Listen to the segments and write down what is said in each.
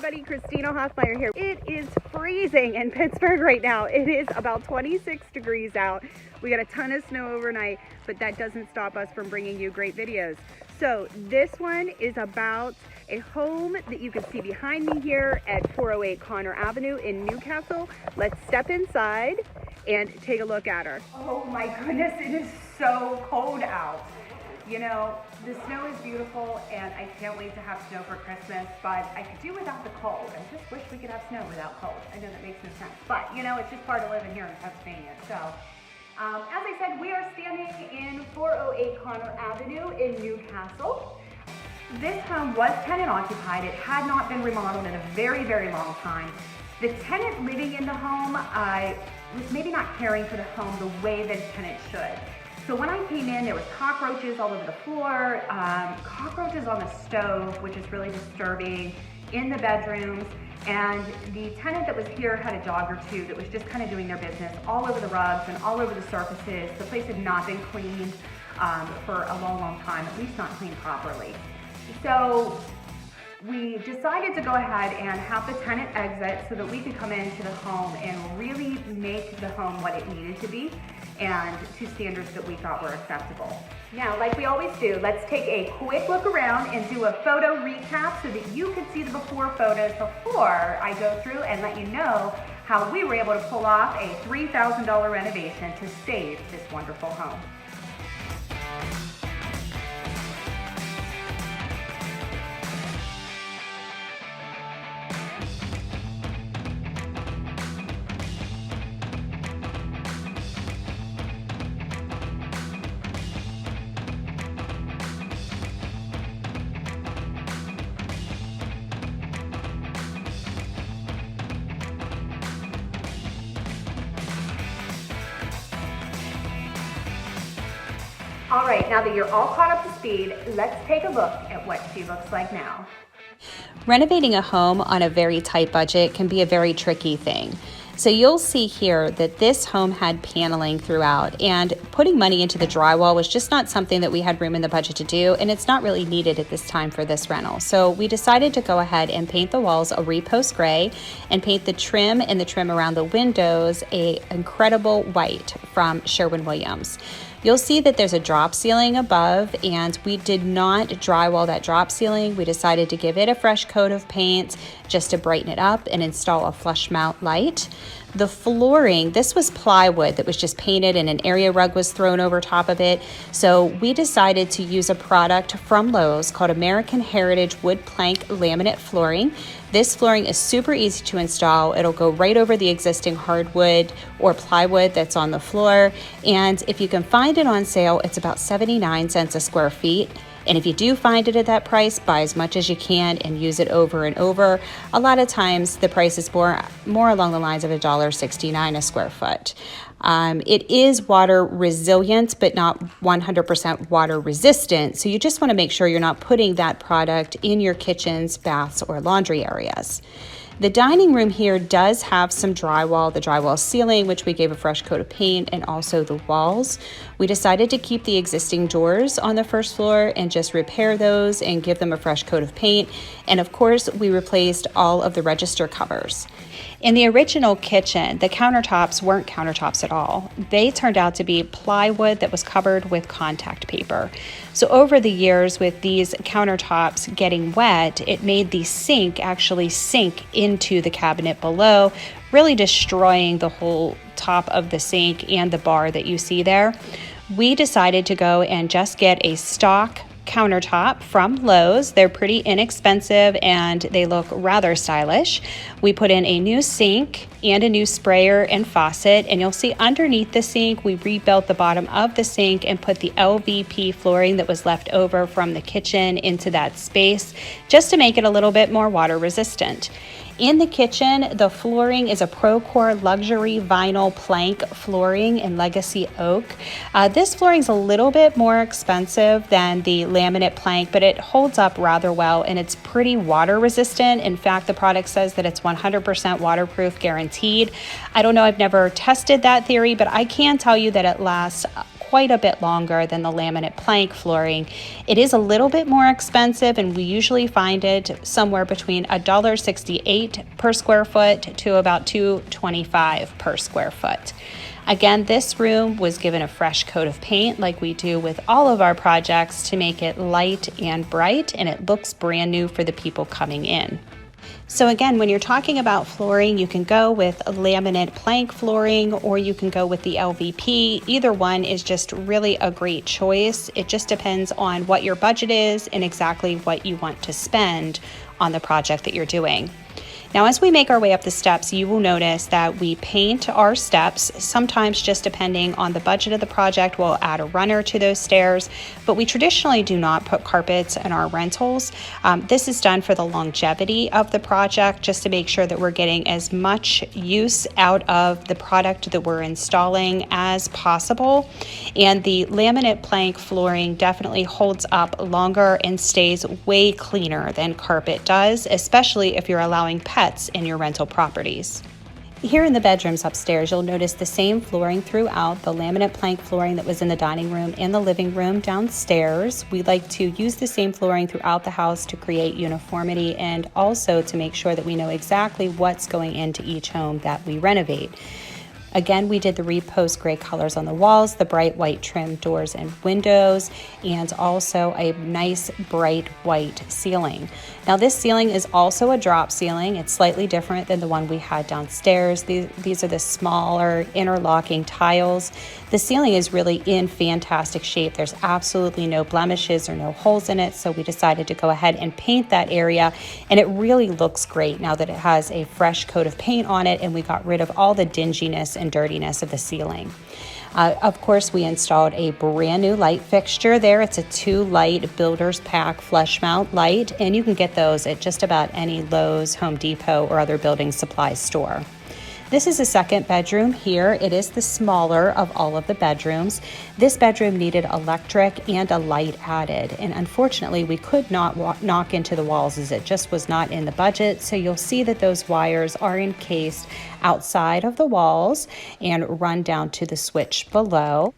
everybody, Christina Hoffmeier here. It is freezing in Pittsburgh right now. It is about 26 degrees out. We got a ton of snow overnight, but that doesn't stop us from bringing you great videos. So this one is about a home that you can see behind me here at 408 Connor Avenue in Newcastle. Let's step inside and take a look at her. Oh my goodness, it is so cold out. You know, the snow is beautiful and I can't wait to have snow for Christmas, but I could do without the cold. I just wish we could have snow without cold. I know that makes no sense, but you know, it's just part of living here in Pennsylvania. So, as I said, we are standing in 408 Connor Avenue in Newcastle. This home was tenant occupied. It had not been remodeled in a very, very long time. The tenant living in the home was maybe not caring for the home the way that a tenant should. So when I came in, there was cockroaches all over the floor, cockroaches on the stove, which is really disturbing, in the bedrooms, and the tenant that was here had a dog or two that was just kind of doing their business all over the rugs and all over the surfaces. The place had not been cleaned for a long, long time, at least not cleaned properly. So we decided to go ahead and have the tenant exit so that we could come into the home and really make the home what it needed to be and to standards that we thought were acceptable. Now, like we always do, let's take a quick look around and do a photo recap so that you can see the before photos before I go through and let you know how we were able to pull off a $3,000 renovation to save this wonderful home. All right, now that you're all caught up to speed, let's take a look at what she looks like now. Renovating a home on a very tight budget can be a very tricky thing. So you'll see here that this home had paneling throughout, and putting money into the drywall was just not something that we had room in the budget to do, and it's not really needed at this time for this rental. So we decided to go ahead and paint the walls a repost gray and paint the trim and the trim around the windows a incredible white from Sherwin-Williams. You'll see that there's a drop ceiling above, and we did not drywall that drop ceiling. We decided to give it a fresh coat of paint just to brighten it up and install a flush mount light. The flooring, this was plywood that was just painted and an area rug was thrown over top of it. So we decided to use a product from Lowe's called American Heritage Wood Plank Laminate Flooring. This flooring is super easy to install. It'll go right over the existing hardwood or plywood that's on the floor. And if you can find it on sale, it's about 79 cents a square feet. And if you do find it at that price, buy as much as you can and use it over and over. A lot of times the price is more along the lines of $1.69 a square foot. It is water resilient, but not 100% water resistant. So you just want to make sure you're not putting that product in your kitchens, baths, or laundry areas. The dining room here does have some drywall, the drywall ceiling, which we gave a fresh coat of paint, and also the walls. We decided to keep the existing doors on the first floor and just repair those and give them a fresh coat of paint. And of course, we replaced all of the register covers. In the original kitchen, the countertops weren't countertops at all. They turned out to be plywood that was covered with contact paper. So over the years, with these countertops getting wet, it made the sink actually sink into the cabinet below, really destroying the whole top of the sink and the bar that you see there. We decided to go and just get a stock countertop from Lowe's. They're pretty inexpensive and they look rather stylish. We put in a new sink and a new sprayer and faucet, and you'll see underneath the sink we rebuilt the bottom of the sink and put the LVP flooring that was left over from the kitchen into that space just to make it a little bit more water resistant. In the kitchen, the flooring is a Procore luxury vinyl plank flooring in legacy oak. This flooring is a little bit more expensive than the laminate plank, but it holds up rather well and it's pretty water resistant. In fact, the product says that it's 100% waterproof guaranteed. I don't know, I've never tested that theory, but I can tell you that it lasts quite a bit longer than the laminate plank flooring. It is a little bit more expensive, and we usually find it somewhere between $1.68 per square foot to about $2.25 per square foot. Again, this room was given a fresh coat of paint like we do with all of our projects to make it light and bright, and it looks brand new for the people coming in. So again, when you're talking about flooring, you can go with a laminate plank flooring or you can go with the LVP. Either one is just really a great choice. It just depends on what your budget is and exactly what you want to spend on the project that you're doing. Now, as we make our way up the steps, you will notice that we paint our steps. Sometimes, just depending on the budget of the project, we'll add a runner to those stairs, but we traditionally do not put carpets in our rentals. This is done for the longevity of the project, just to make sure that we're getting as much use out of the product that we're installing as possible. And the laminate plank flooring definitely holds up longer and stays way cleaner than carpet does, especially if you're allowing pets in your rental properties. Here in the bedrooms upstairs, you'll notice the same flooring throughout, the laminate plank flooring that was in the dining room and the living room downstairs. We like to use the same flooring throughout the house to create uniformity and also to make sure that we know exactly what's going into each home that we renovate. Again, we did the repost gray colors on the walls, the bright white trim doors and windows, and also a nice bright white ceiling. Now, this ceiling is also a drop ceiling. It's slightly different than the one we had downstairs. These are the smaller interlocking tiles. The ceiling is really in fantastic shape. There's absolutely no blemishes or no holes in it, so we decided to go ahead and paint that area, and it really looks great now that it has a fresh coat of paint on it, and we got rid of all the dinginess and dirtiness of the ceiling. Of course, we installed a brand new light fixture there. It's a 2-light builder's pack flush mount light, and you can get those at just about any Lowe's, Home Depot, or other building supply store. This is a second bedroom here. It is the smaller of all of the bedrooms. This bedroom needed electric and a light added, and unfortunately we could not knock into the walls as it just was not in the budget. So you'll see that those wires are encased outside of the walls and run down to the switch below.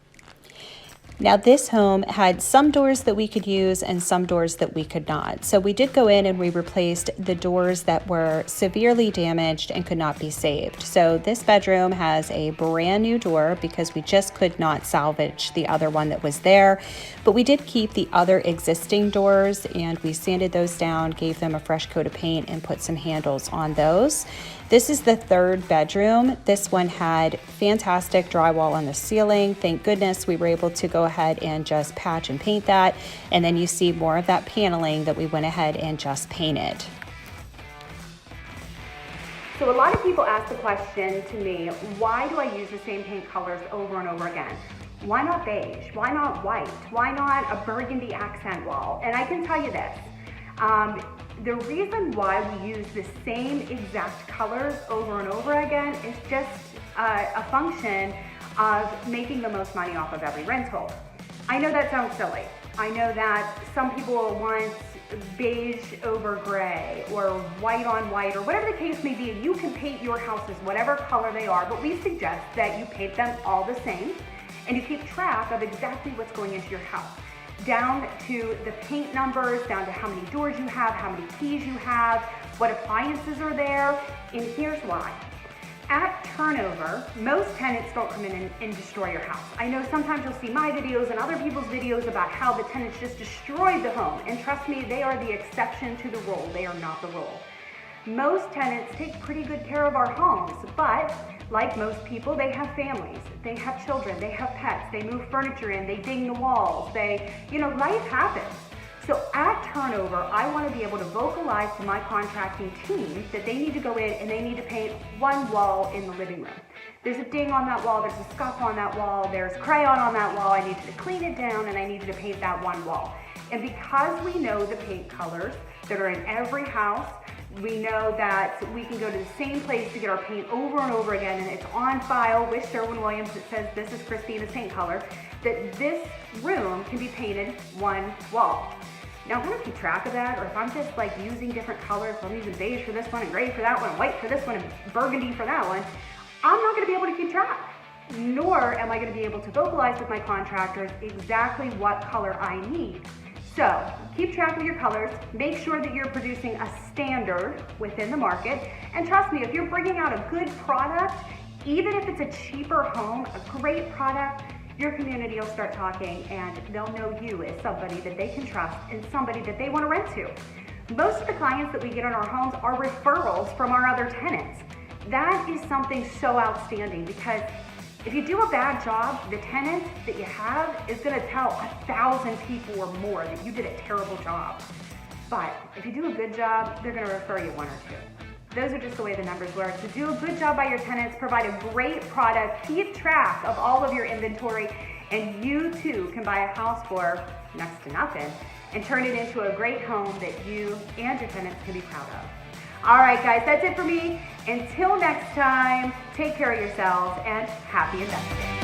Now, this home had some doors that we could use and some doors that we could not. So we did go in and we replaced the doors that were severely damaged and could not be saved. So this bedroom has a brand new door because we just could not salvage the other one that was there. But we did keep the other existing doors and we sanded those down, gave them a fresh coat of paint, and put some handles on those. This is the third bedroom. This one had fantastic drywall on the ceiling. Thank goodness we were able to go ahead and just patch and paint that. And then you see more of that paneling that we went ahead and just painted. So a lot of people ask the question to me, why do I use the same paint colors over and over again? Why not beige? Why not white? Why not a burgundy accent wall? And I can tell you this. The reason why we use the same exact colors over and over again is just a function of making the most money off of every rental. I know that sounds silly. I know that some people want beige over gray or white on white or whatever the case may be. You can paint your houses whatever color they are, but we suggest that you paint them all the same and you keep track of exactly what's going into your house, down to the paint numbers, down to how many doors you have, how many keys you have, what appliances are there, and here's why. At turnover, most tenants don't come in and destroy your house. I know sometimes you'll see my videos and other people's videos about how the tenants just destroyed the home, and trust me, they are the exception to the rule. They are not the rule. Most tenants take pretty good care of our homes, but like most people, they have families, they have children, they have pets, they move furniture in, they ding the walls, life happens. So at turnover, I want to be able to vocalize to my contracting team that they need to go in and they need to paint one wall in the living room. There's a ding on that wall, there's a scuff on that wall, there's crayon on that wall, I need you to clean it down and I need you to paint that one wall. And because we know the paint colors that are in every house, we know that we can go to the same place to get our paint over and over again, and it's on file with Sherwin-Williams that says this is Christina's paint color, that this room can be painted one wall. Now, if I don't keep track of that, or if I'm just like using different colors, so I'm using beige for this one, and gray for that one, and white for this one, and burgundy for that one, I'm not gonna be able to keep track. nor am I going to be able to vocalize with my contractors exactly what color I need. So keep track of your colors, make sure that you're producing a standard within the market, and trust me, if you're bringing out a good product, even if it's a cheaper home, a great product, your community will start talking and they'll know you as somebody that they can trust and somebody that they want to rent to. Most of the clients that we get in our homes are referrals from our other tenants. That is something so outstanding, because if you do a bad job, the tenant that you have is going to tell 1,000 people or more that you did a terrible job. But if you do a good job, they're going to refer you one or two. Those are just the way the numbers work. So do a good job by your tenants, provide a great product, keep track of all of your inventory, and you too can buy a house for next to nothing and turn it into a great home that you and your tenants can be proud of. All right, guys, that's it for me. Until next time, take care of yourselves and happy investing.